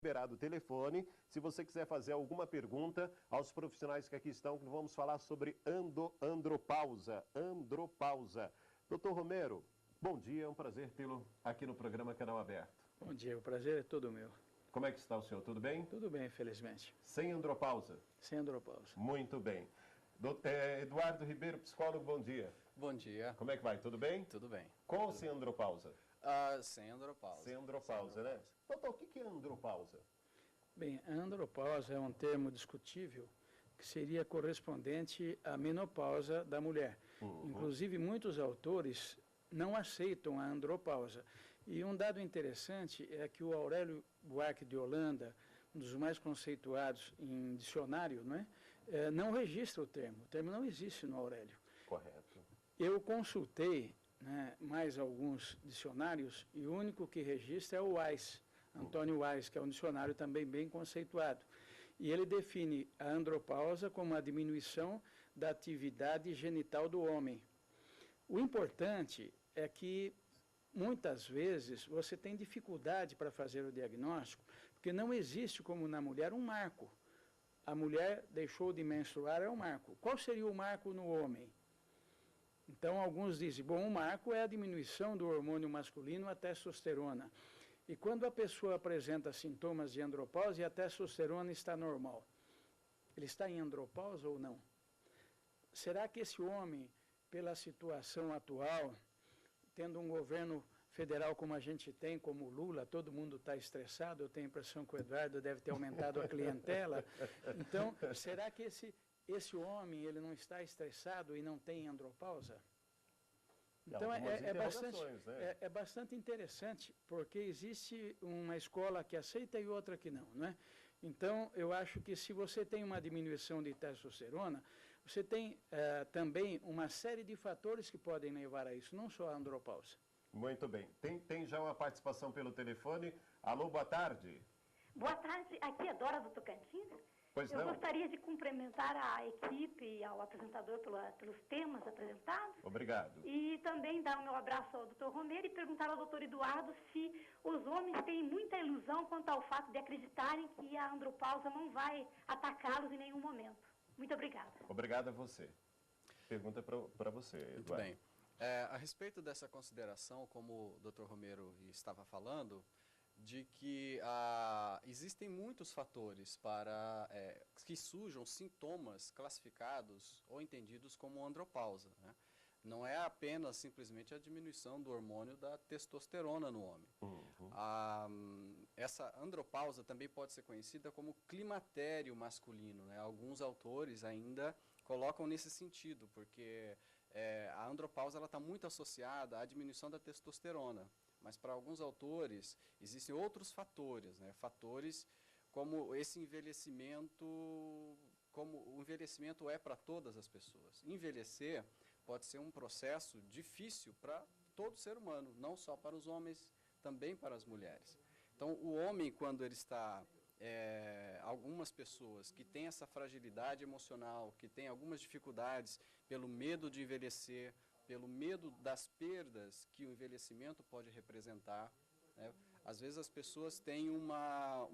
Liberado o telefone, se você quiser fazer alguma pergunta aos profissionais que aqui estão, que vamos falar sobre andropausa. Doutor Romero, bom dia, é um prazer tê-lo aqui no programa Canal Aberto. Bom dia, o prazer é todo meu. Como é que está o senhor, tudo bem? Tudo bem, felizmente. Sem andropausa? Sem andropausa. Muito bem. Eduardo Ribeiro, psicólogo, bom dia. Bom dia. Como é que vai, tudo bem? Tudo bem. Com ou sem andropausa? Sem andropausa. Sem andropausa, né? Doutor, o que é andropausa? Bem, a andropausa é um termo discutível que seria correspondente à menopausa da mulher. Inclusive, muitos autores não aceitam a andropausa. E um dado interessante é que o Aurélio Buarque de Holanda, um dos mais conceituados em dicionário, não registra o termo não existe no Aurélio. Correto. Eu consultei mais alguns dicionários e o único que registra é o Weiss, Antônio Weiss, que é um dicionário também bem conceituado. E ele define a andropausa como a diminuição da atividade genital do homem. O importante é que muitas vezes você tem dificuldade para fazer o diagnóstico, porque não existe, como na mulher, um marco. A mulher deixou de menstruar, é um marco. Qual seria o marco no homem? Então, alguns dizem, bom, o marco é a diminuição do hormônio masculino, a testosterona. E quando a pessoa apresenta sintomas de andropausa e a testosterona está normal, ele está em andropausa ou não? Será que esse homem, pela situação atual, tendo um governo federal como a gente tem, como o Lula, todo mundo está estressado, eu tenho a impressão que o Eduardo deve ter aumentado a clientela. Então, será que esse homem ele não está estressado e não tem andropausa? Então é bastante interessante, porque existe uma escola que aceita e outra que não, Então, eu acho que se você tem uma diminuição de testosterona, você tem também uma série de fatores que podem levar a isso, não só a andropausa. Muito bem. Tem já uma participação pelo telefone. Alô, boa tarde. Boa tarde, aqui é Dora do Tocantins. Pois não. Eu gostaria de cumprimentar a equipe e ao apresentador pelos temas apresentados. Obrigado. E também dar o meu abraço ao Dr. Romero e perguntar ao Dr. Eduardo se os homens têm muita ilusão quanto ao fato de acreditarem que a andropausa não vai atacá-los em nenhum momento. Muito obrigada. Obrigado a você. Pergunta para você, Eduardo. Muito bem. A respeito dessa consideração, como o Dr. Romero estava falando, de que existem muitos fatores para que surjam sintomas classificados ou entendidos como andropausa. Não é apenas simplesmente a diminuição do hormônio da testosterona no homem. Essa andropausa também pode ser conhecida como climatério masculino. Alguns autores ainda colocam nesse sentido, porque a andropausa está muito associada à diminuição da testosterona. Mas para alguns autores existem outros fatores, fatores como esse envelhecimento, como o envelhecimento é para todas as pessoas. Envelhecer pode ser um processo difícil para todo ser humano, não só para os homens, também para as mulheres. Então, o homem, quando ele está, algumas pessoas que têm essa fragilidade emocional, que têm algumas dificuldades pelo medo de envelhecer, pelo medo das perdas que o envelhecimento pode representar. Às vezes as pessoas têm uma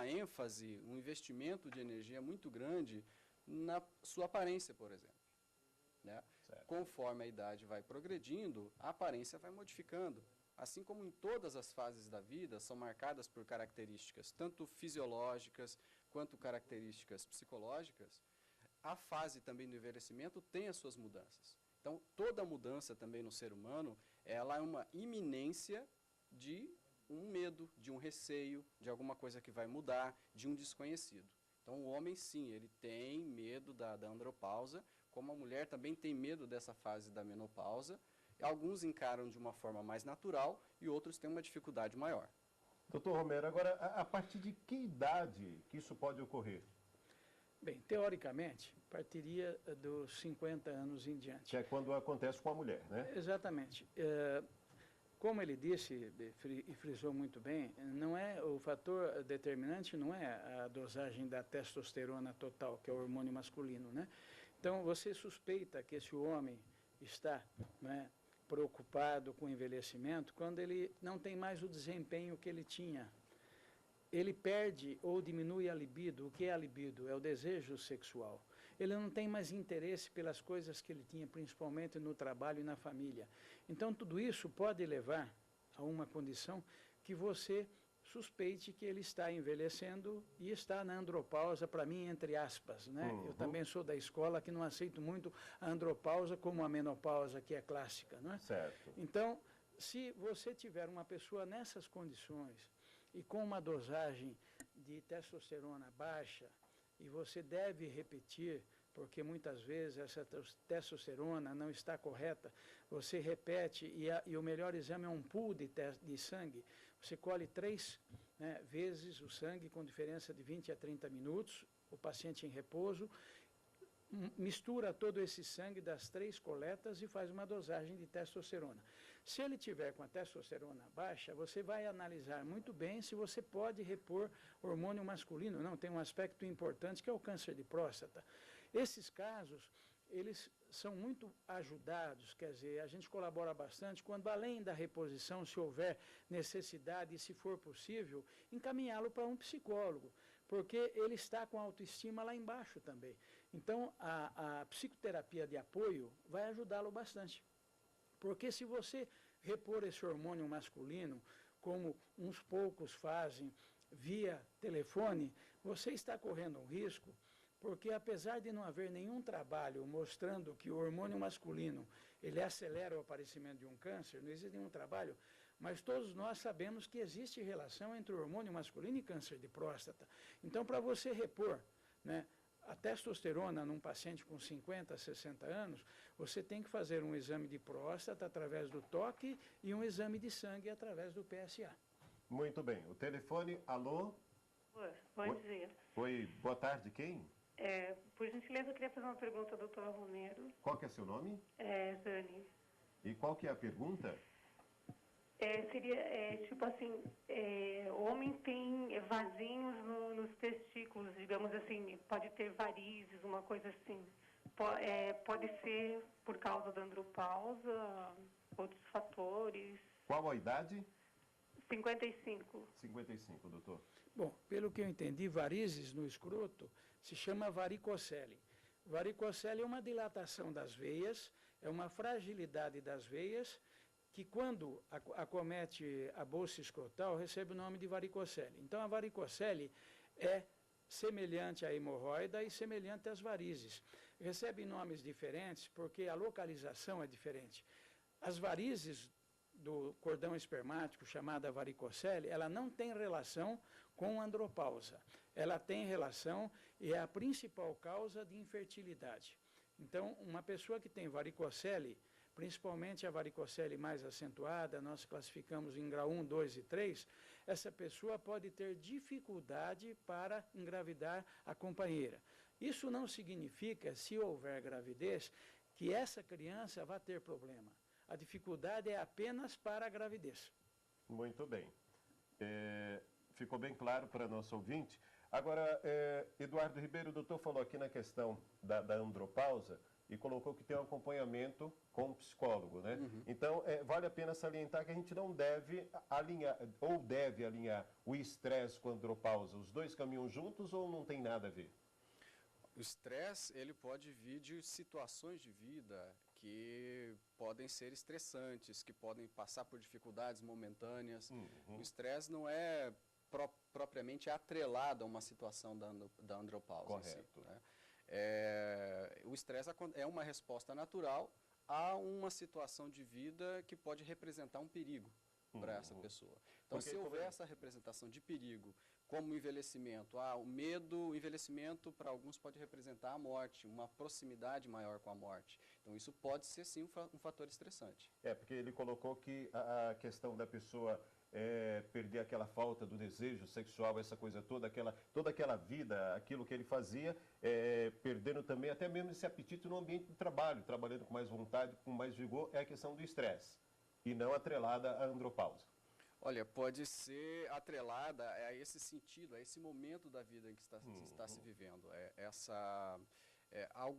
ênfase, um investimento de energia muito grande na sua aparência, por exemplo. Conforme a idade vai progredindo, a aparência vai modificando. Assim como em todas as fases da vida são marcadas por características tanto fisiológicas quanto características psicológicas, a fase também do envelhecimento tem as suas mudanças. Então, toda mudança também no ser humano, ela é uma iminência de um medo, de um receio, de alguma coisa que vai mudar, de um desconhecido. Então, o homem, sim, ele tem medo da andropausa, como a mulher também tem medo dessa fase da menopausa. Alguns encaram de uma forma mais natural e outros têm uma dificuldade maior. Doutor Romero, agora, a partir de que idade que isso pode ocorrer? Bem, teoricamente, partiria dos 50 anos em diante. Que é quando acontece com a mulher, né? Exatamente. Como ele disse e frisou muito bem, não é o fator determinante, não é a dosagem da testosterona total, que é o hormônio masculino, Então, você suspeita que esse homem está, preocupado com o envelhecimento quando ele não tem mais o desempenho que ele tinha. ele perde ou diminui a libido. O que é a libido? É o desejo sexual. Ele não tem mais interesse pelas coisas que ele tinha, principalmente no trabalho e na família. Então, tudo isso pode levar a uma condição que você suspeite que ele está envelhecendo e está na andropausa, para mim, entre aspas, né? Eu também sou da escola que não aceito muito a andropausa como a menopausa, que é clássica, não é? Certo. Então, se você tiver uma pessoa nessas condições e com uma dosagem de testosterona baixa, e você deve repetir, porque muitas vezes essa testosterona não está correta, você repete e o melhor exame é um pool de sangue. Você colhe 3 vezes o sangue com diferença de 20 a 30 minutos, o paciente em repouso, mistura todo esse sangue das 3 coletas e faz uma dosagem de testosterona. Se ele tiver com a testosterona baixa, você vai analisar muito bem se você pode repor hormônio masculino. Não, tem um aspecto importante que é o câncer de próstata. Esses casos, eles são muito ajudados, quer dizer, a gente colabora bastante quando, além da reposição, se houver necessidade e se for possível, encaminhá-lo para um psicólogo, porque ele está com a autoestima lá embaixo também. Então, a psicoterapia de apoio vai ajudá-lo bastante. Porque se você repor esse hormônio masculino, como uns poucos fazem via telefone, você está correndo um risco, porque apesar de não haver nenhum trabalho mostrando que o hormônio masculino ele acelera o aparecimento de um câncer, não existe nenhum trabalho, mas todos nós sabemos que existe relação entre o hormônio masculino e câncer de próstata. Então, para você repor, né, a testosterona num paciente com 50, 60 anos, você tem que fazer um exame de próstata através do toque e um exame de sangue através do PSA. Muito bem. O telefone, alô? Bom dia. Oi, boa tarde, quem? Por gentileza, eu queria fazer uma pergunta ao doutor Romero. Qual que é seu nome? Zane. E qual que é a pergunta? Seria, tipo assim, homem tem vasinhos nos testículos, digamos assim, pode ter varizes, uma coisa assim. Pode ser por causa da andropausa, outros fatores. Qual a idade? 55. 55, doutor. Bom, pelo que eu entendi, varizes no escroto se chama varicocele. Varicocele é uma dilatação das veias, é uma fragilidade das veias, que quando acomete a bolsa escrotal, recebe o nome de varicocele. Então, a varicocele é semelhante à hemorroida e semelhante às varizes. Recebe nomes diferentes porque a localização é diferente. As varizes do cordão espermático, chamada varicocele, ela não tem relação com andropausa. Ela tem relação e é a principal causa de infertilidade. Então, uma pessoa que tem varicocele, principalmente a varicocele mais acentuada, nós classificamos em grau 1, 2 e 3, essa pessoa pode ter dificuldade para engravidar a companheira. Isso não significa, se houver gravidez, que essa criança vai ter problema. A dificuldade é apenas para a gravidez. Muito bem. Ficou bem claro para nosso ouvinte. Agora, Eduardo Ribeiro, o doutor falou aqui na questão da andropausa e colocou que tem um acompanhamento com o psicólogo, né? Então, vale a pena salientar que a gente não deve alinhar, ou deve alinhar o estresse com a andropausa. Os dois caminham juntos ou não tem nada a ver? O estresse, ele pode vir de situações de vida que podem ser estressantes, que podem passar por dificuldades momentâneas. O estresse não é propriamente atrelado a uma situação da andropausa. Correto. Em si, né? O estresse é uma resposta natural a uma situação de vida que pode representar um perigo para essa pessoa. Então, se houver essa representação de perigo, como o envelhecimento, o envelhecimento para alguns pode representar a morte, uma proximidade maior com a morte. Então, isso pode ser sim um fator estressante. Porque ele colocou que a questão da pessoa perder aquela falta do desejo sexual, essa coisa toda aquela vida, aquilo que ele fazia, perdendo também até mesmo esse apetite no ambiente do trabalho, trabalhando com mais vontade, com mais vigor, é a questão do estresse, e não atrelada à andropausa. Olha, pode ser atrelada a esse sentido, a esse momento da vida em que está se vivendo.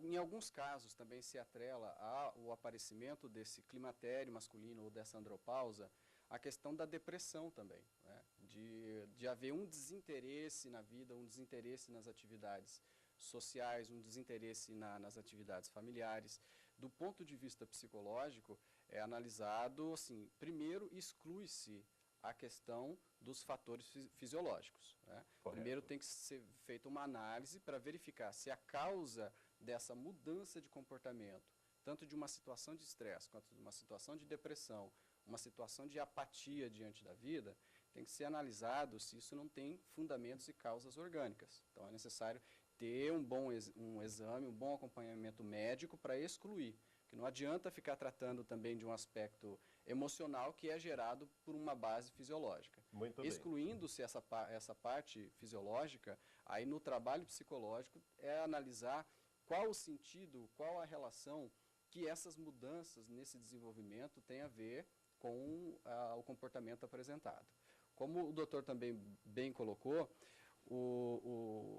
Em alguns casos também se atrela ao aparecimento desse climatério masculino ou dessa andropausa a questão da depressão também, né? de haver um desinteresse na vida, um desinteresse nas atividades sociais, um desinteresse nas atividades familiares. Do ponto de vista psicológico, é analisado, assim, primeiro exclui-se a questão dos fatores fisiológicos, né? Primeiro tem que ser feita uma análise para verificar se a causa dessa mudança de comportamento, tanto de uma situação de estresse, quanto de uma situação de depressão, uma situação de apatia diante da vida, tem que ser analisado se isso não tem fundamentos e causas orgânicas. Então é necessário ter um exame, um bom acompanhamento médico para excluir. Que não adianta ficar tratando também de um aspecto emocional que é gerado por uma base fisiológica. Muito bem. Excluindo-se essa parte fisiológica, aí no trabalho psicológico é analisar qual o sentido, qual a relação que essas mudanças nesse desenvolvimento têm a ver com o comportamento apresentado. Como o doutor também bem colocou,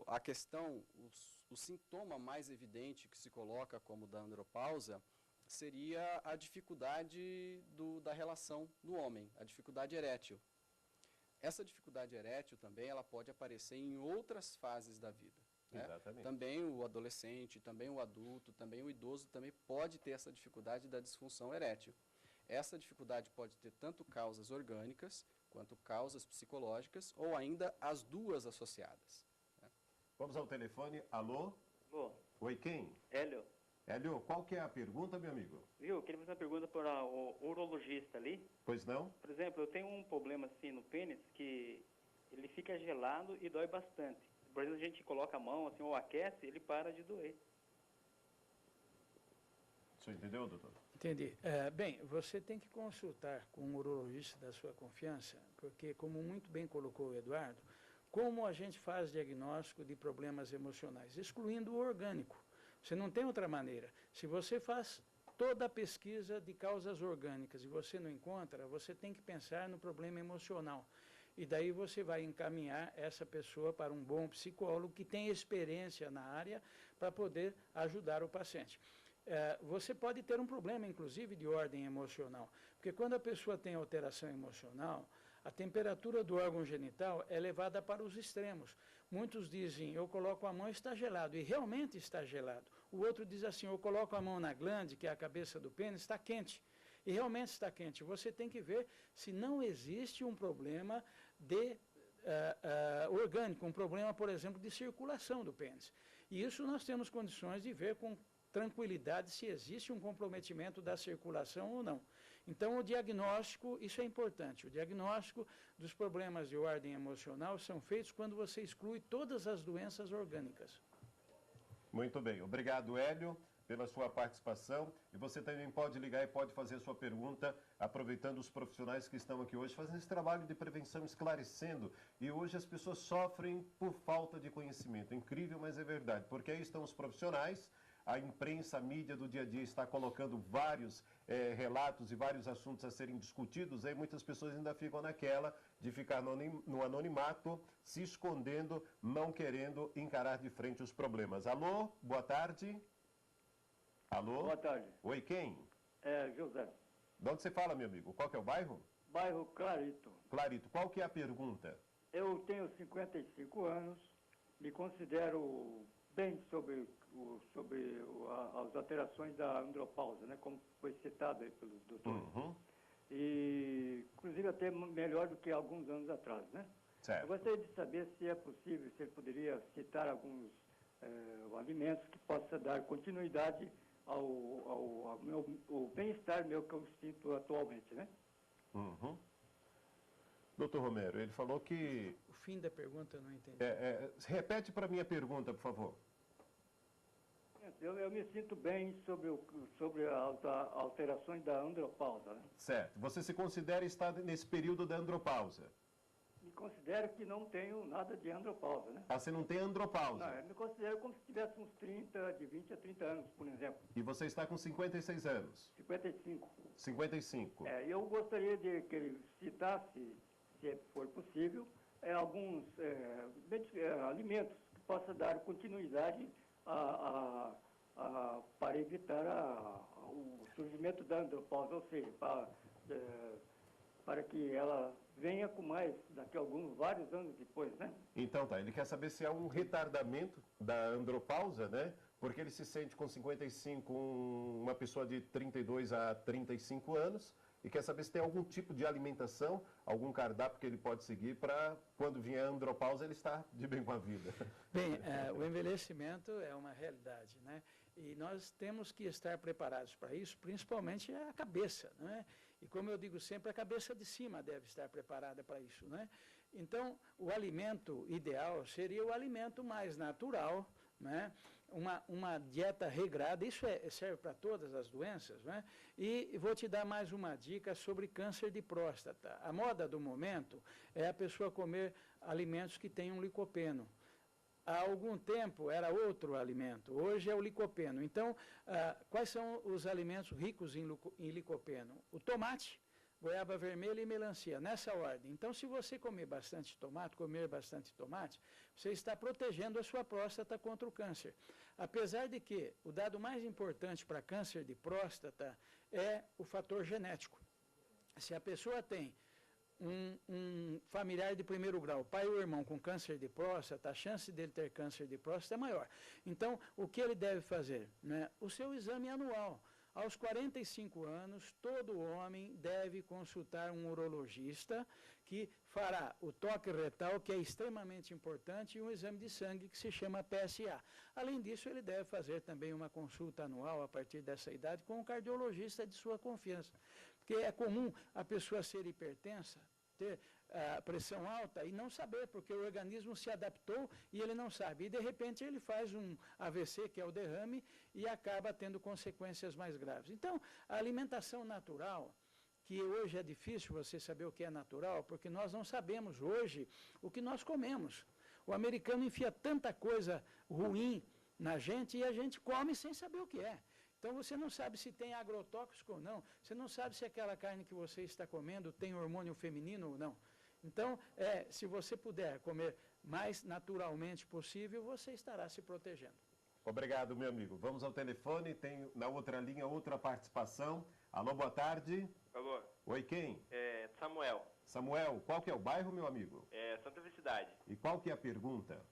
a questão, o sintoma mais evidente que se coloca como da andropausa seria a dificuldade da relação do homem, a dificuldade erétil. Essa dificuldade erétil também ela pode aparecer em outras fases da vida. Né? Exatamente. Também o adolescente, também o adulto, também o idoso também pode ter essa dificuldade da disfunção erétil. Essa dificuldade pode ter tanto causas orgânicas quanto causas psicológicas ou ainda as duas associadas. Né? Vamos ao telefone. Alô? Alô, Oi, quem? Hélio, Hélio, qual que é a pergunta, meu amigo? viu? Eu queria fazer uma pergunta para o urologista ali. Pois não? Por exemplo, eu tenho um problema assim no pênis que ele fica gelado e dói bastante. Por exemplo, a gente coloca a mão assim ou aquece, ele para de doer. O senhor entendeu, doutor? Entendi. Bem, você tem que consultar com um urologista da sua confiança, porque, como muito bem colocou o Eduardo, como a gente faz diagnóstico de problemas emocionais? Excluindo o orgânico. Você não tem outra maneira. Se você faz toda a pesquisa de causas orgânicas e você não encontra, você tem que pensar no problema emocional. E daí você vai encaminhar essa pessoa para um bom psicólogo que tem experiência na área para poder ajudar o paciente. Você pode ter um problema, inclusive, de ordem emocional, porque quando a pessoa tem alteração emocional, a temperatura do órgão genital é levada para os extremos. Muitos dizem, eu coloco a mão e está gelado, e realmente está gelado. O outro diz assim, eu coloco a mão na glande, que é a cabeça do pênis, está quente. E realmente está quente. Você tem que ver se não existe um problema orgânico, um problema, por exemplo, de circulação do pênis. E isso nós temos condições de ver com tranquilidade se existe um comprometimento da circulação ou não. Então, o diagnóstico, isso é importante. O diagnóstico dos problemas de ordem emocional são feitos quando você exclui todas as doenças orgânicas. Muito bem. Obrigado, Hélio, pela sua participação. E você também pode ligar e pode fazer a sua pergunta, aproveitando os profissionais que estão aqui hoje, fazendo esse trabalho de prevenção, esclarecendo. E hoje as pessoas sofrem por falta de conhecimento. Incrível, mas é verdade. Porque aí estão os profissionais. A imprensa, a mídia do dia a dia está colocando vários relatos e vários assuntos a serem discutidos, aí muitas pessoas ainda ficam naquela de ficar no anonimato, se escondendo, não querendo encarar de frente os problemas. Alô, boa tarde. Alô? Boa tarde. Oi, quem? É, José. De onde você fala, meu amigo? Qual que é o bairro? Bairro Clarito. Clarito, qual que é a pergunta? Eu tenho 55 anos, me considero bem sobre as alterações da andropausa, né, como foi citado aí pelos doutores. Uhum. E, inclusive, até melhor do que alguns anos atrás, né? Certo. Eu gostaria de saber se é possível, se ele poderia citar alguns alimentos que possa dar continuidade ao bem-estar meu que eu sinto atualmente, né? Uhum. Doutor Romero, ele falou que... O fim da pergunta eu não entendi. Repete para mim a pergunta, por favor. Eu me sinto bem sobre as alterações da andropausa, né? Certo. Você se considera estar nesse período da andropausa? Me considero que não tenho nada de andropausa, né? Ah, você não tem andropausa? Não, eu me considero como se tivesse uns 20 a 30 anos, por exemplo. E você está com 56 anos? 55. 55. Eu gostaria de que ele citasse, se for possível, alguns alimentos que possam dar continuidade para evitar o surgimento da andropausa, ou seja, para para que ela venha com mais daqui a vários anos depois, né? Então tá, ele quer saber se há um retardamento da andropausa, né? Porque ele se sente com 55, uma pessoa de 32 a 35 anos, e quer saber se tem algum tipo de alimentação, algum cardápio que ele pode seguir para, quando vier a andropausa, ele estar de bem com a vida. Bem, o envelhecimento é uma realidade, né? E nós temos que estar preparados para isso, principalmente a cabeça, né? E como eu digo sempre, a cabeça de cima deve estar preparada para isso, né? Então, o alimento ideal seria o alimento mais natural, né? Uma dieta regrada, isso serve para todas as doenças, né? E vou te dar mais uma dica sobre câncer de próstata. A moda do momento é a pessoa comer alimentos que tenham licopeno. Há algum tempo era outro alimento, hoje é o licopeno. Então, quais são os alimentos ricos em licopeno? O tomate, goiaba vermelha e melancia, nessa ordem. Então, se você comer bastante tomate, você está protegendo a sua próstata contra o câncer. Apesar de que o dado mais importante para câncer de próstata é o fator genético. Se a pessoa tem um familiar de primeiro grau, pai ou irmão com câncer de próstata, a chance dele ter câncer de próstata é maior. Então, o que ele deve fazer? Né? O seu exame anual. Aos 45 anos, todo homem deve consultar um urologista que fará o toque retal, que é extremamente importante, e um exame de sangue que se chama PSA. Além disso, ele deve fazer também uma consulta anual a partir dessa idade com um cardiologista de sua confiança. Porque é comum a pessoa ser hipertensa, ter a pressão alta e não saber, porque o organismo se adaptou e ele não sabe. E, de repente, ele faz um AVC, que é o derrame, e acaba tendo consequências mais graves. Então, a alimentação natural, que hoje é difícil você saber o que é natural, porque nós não sabemos hoje o que nós comemos. O americano enfia tanta coisa ruim na gente e a gente come sem saber o que é. Então, você não sabe se tem agrotóxico ou não, você não sabe se aquela carne que você está comendo tem hormônio feminino ou não. Então, se você puder comer mais naturalmente possível, você estará se protegendo. Obrigado, meu amigo. Vamos ao telefone, tem na outra linha outra participação. Alô, boa tarde. Alô. Oi, quem? Samuel. Samuel, qual que é o bairro, meu amigo? Santa Felicidade. E qual que é a pergunta?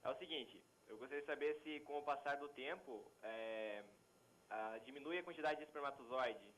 É o seguinte, eu gostaria de saber se com o passar do tempo diminui a quantidade de espermatozoide